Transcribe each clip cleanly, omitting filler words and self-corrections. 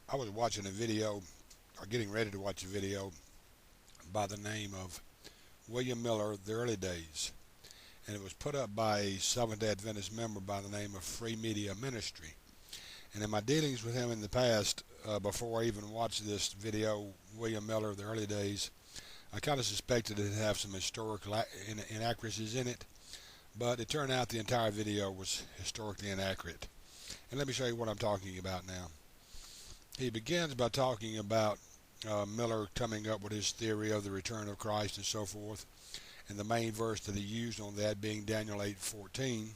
I was watching a video, or getting ready to watch a video, by the name of William Miller, The Early Days. And it was put up by a Seventh-day Adventist member by the name of FreeMediaMinistry. And in my dealings with him in the past, before I even watched this video, William Miller, The Early Days, I kind of suspected it had have some historical inaccuracies in it, but it turned out the entire video was historically inaccurate. And let me show you what I'm talking about now. He begins by talking about Miller coming up with his theory of the return of Christ and so forth, and the main verse that he used on that being Daniel 8:14,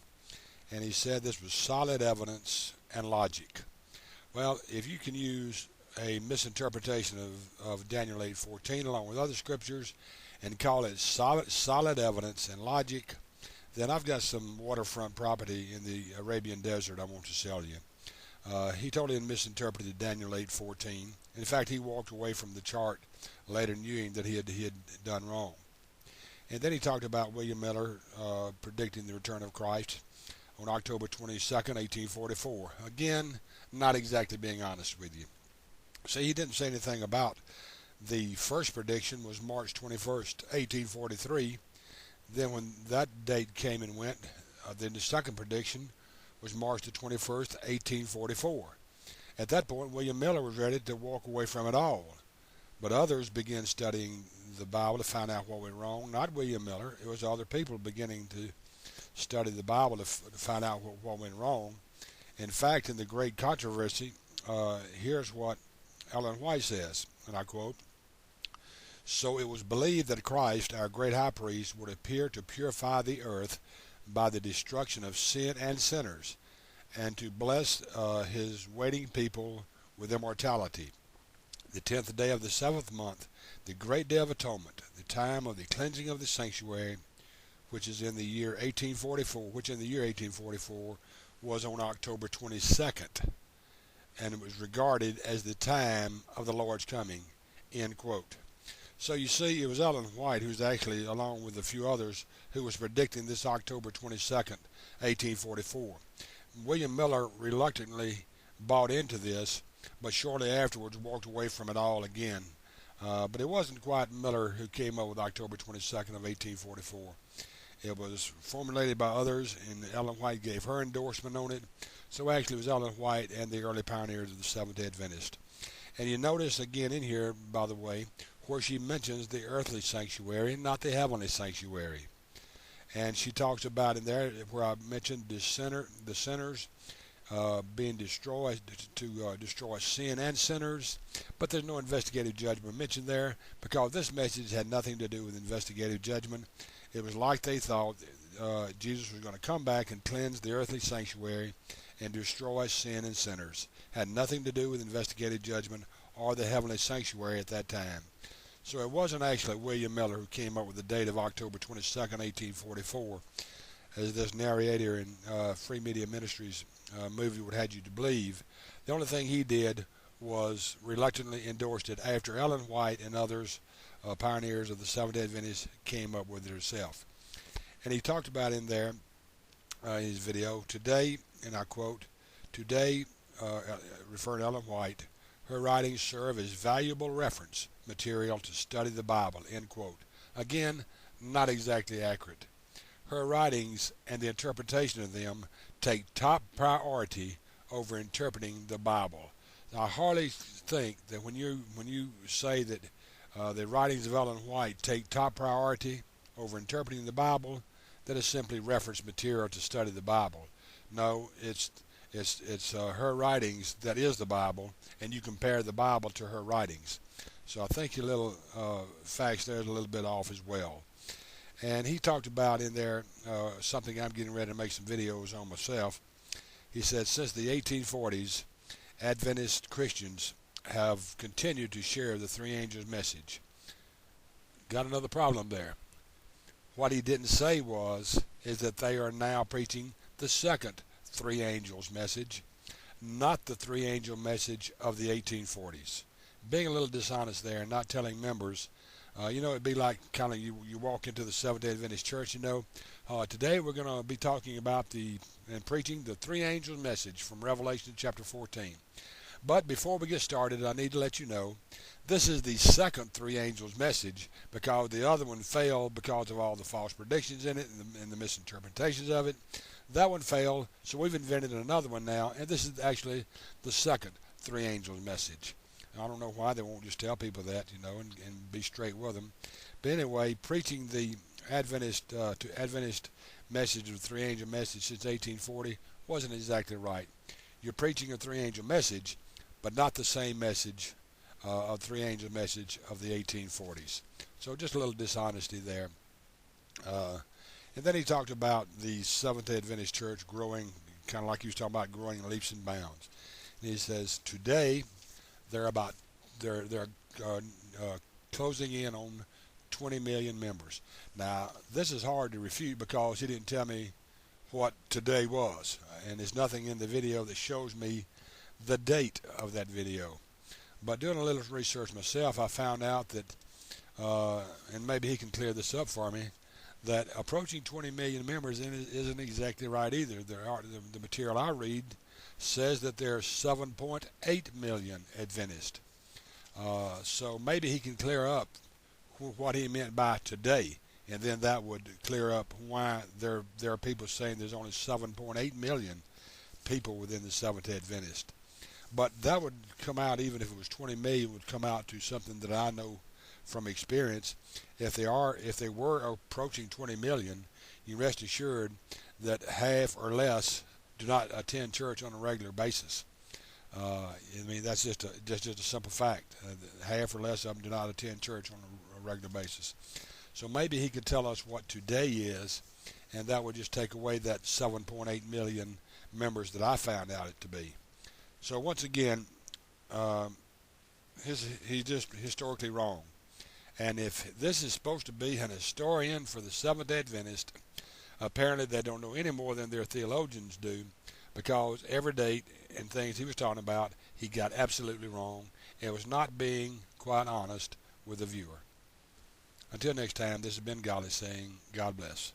and he said this was solid evidence and logic. Well, if you can use a misinterpretation of Daniel 8:14 along with other scriptures and call it solid evidence and logic, then I've got some waterfront property in the Arabian desert I want to sell you. He totally misinterpreted Daniel 8:14. In fact, he walked away from the chart later, knowing that he had done wrong. And then he talked about William Miller predicting the return of Christ on October 22nd, 1844. Again, not exactly being honest with you. See, he didn't say anything about the first prediction was March 21st, 1843. Then when that date came and went, then the second prediction was March the 21st, 1844. At that point, William Miller was ready to walk away from it all. But others began studying the Bible to find out what went wrong. Not William Miller. It was other people beginning to study the Bible to find out what went wrong. In fact, in the great controversy, here's what Ellen White says, and I quote, "So it was believed that Christ, our great high priest, would appear to purify the earth by the destruction of sin and sinners, and to bless his waiting people with immortality. The 10th day of the 7th month, the great day of atonement, the time of the cleansing of the sanctuary, which in the year 1844, was on October 22nd, and it was regarded as the time of the Lord's coming," end quote. So you see, it was Ellen White who's actually, along with a few others, who was predicting this October 22nd, 1844. William Miller reluctantly bought into this, but shortly afterwards walked away from it all again. But it wasn't quite Miller who came up with October 22nd of 1844. It was formulated by others, and Ellen White gave her endorsement on it. So actually it was Ellen White and the early pioneers of the Seventh-day Adventist. And you notice again in here, by the way, where she mentions the earthly sanctuary, not the heavenly sanctuary. And she talks about in there where I mentioned the sinners being destroyed to destroy sin and sinners, but there's no investigative judgment mentioned there because this message had nothing to do with investigative judgment. It was like they thought Jesus was going to come back and cleanse the earthly sanctuary and destroy sin and sinners. Had nothing to do with investigative judgment or the heavenly sanctuary at that time. So it wasn't actually William Miller who came up with the date of October 22nd, 1844, as this narrator in Free Media Ministries movie would have you to believe. The only thing he did was reluctantly endorsed it after Ellen White and others, pioneers of the Seventh-day Adventists, came up with it herself. And he talked about in there, in his video, today, and I quote, "Today," referring to Ellen White, "her writings serve as valuable reference material to study the Bible," end quote. Again, not exactly accurate. Her writings and the interpretation of them take top priority over interpreting the Bible. Now, I hardly think that when you say that the writings of Ellen White take top priority over interpreting the Bible, that is simply reference material to study the Bible. No, it's her writings that is the Bible, and you compare the Bible to her writings. So I think your little facts there is a little bit off as well. And he talked about in there something I'm getting ready to make some videos on myself. He said since the 1840s, Adventist Christians have continued to share the three angels message. Got another problem there. What he didn't say is that they are now preaching the second three angels message, not the three angel message of the 1840s. Being a little dishonest there and not telling members, it'd be like kind of you walk into the Seventh-day Adventist church, today we're going to be talking about and preaching the three angels message from Revelation chapter 14. But before we get started, I need to let you know this is the second three angels message, because the other one failed because of all the false predictions in it and the misinterpretations of it. That one failed, so we've invented another one now, and this is actually the second three angels message. I don't know why they won't just tell people that, and be straight with them. But anyway, preaching the Adventist message of the three angel message since 1840 wasn't exactly right. You're preaching a three angel message, but not the same message of three angel message of the 1840s. So just a little dishonesty there. And then he talked about the Seventh-day Adventist Church growing, kind of like he was talking about growing in leaps and bounds. And he says today they're closing in on 20 million members. Now this is hard to refute because he didn't tell me what today was, and there's nothing in the video that shows me the date of that video. But doing a little research myself, I found out that, and maybe he can clear this up for me, that approaching 20 million members isn't exactly right either. The material I read says that there are 7.8 million Adventists. So maybe he can clear up what he meant by today, and then that would clear up why there are people saying there's only 7.8 million people within the Seventh-day Adventist. But that would come out, even if it was 20 million, would come out to something that I know from experience. If they were approaching 20 million, you rest assured that half or less do not attend church on a regular basis. I mean, that's just a simple fact. Half or less of them do not attend church on a regular basis. So maybe he could tell us what today is, and that would just take away that 7.8 million members that I found out it to be. So once again, he's just historically wrong. And if this is supposed to be an historian for the Seventh-day Adventist, apparently they don't know any more than their theologians do, because every date and things he was talking about, he got absolutely wrong. It was not being quite honest with the viewer. Until next time, this has been Golly saying, God bless.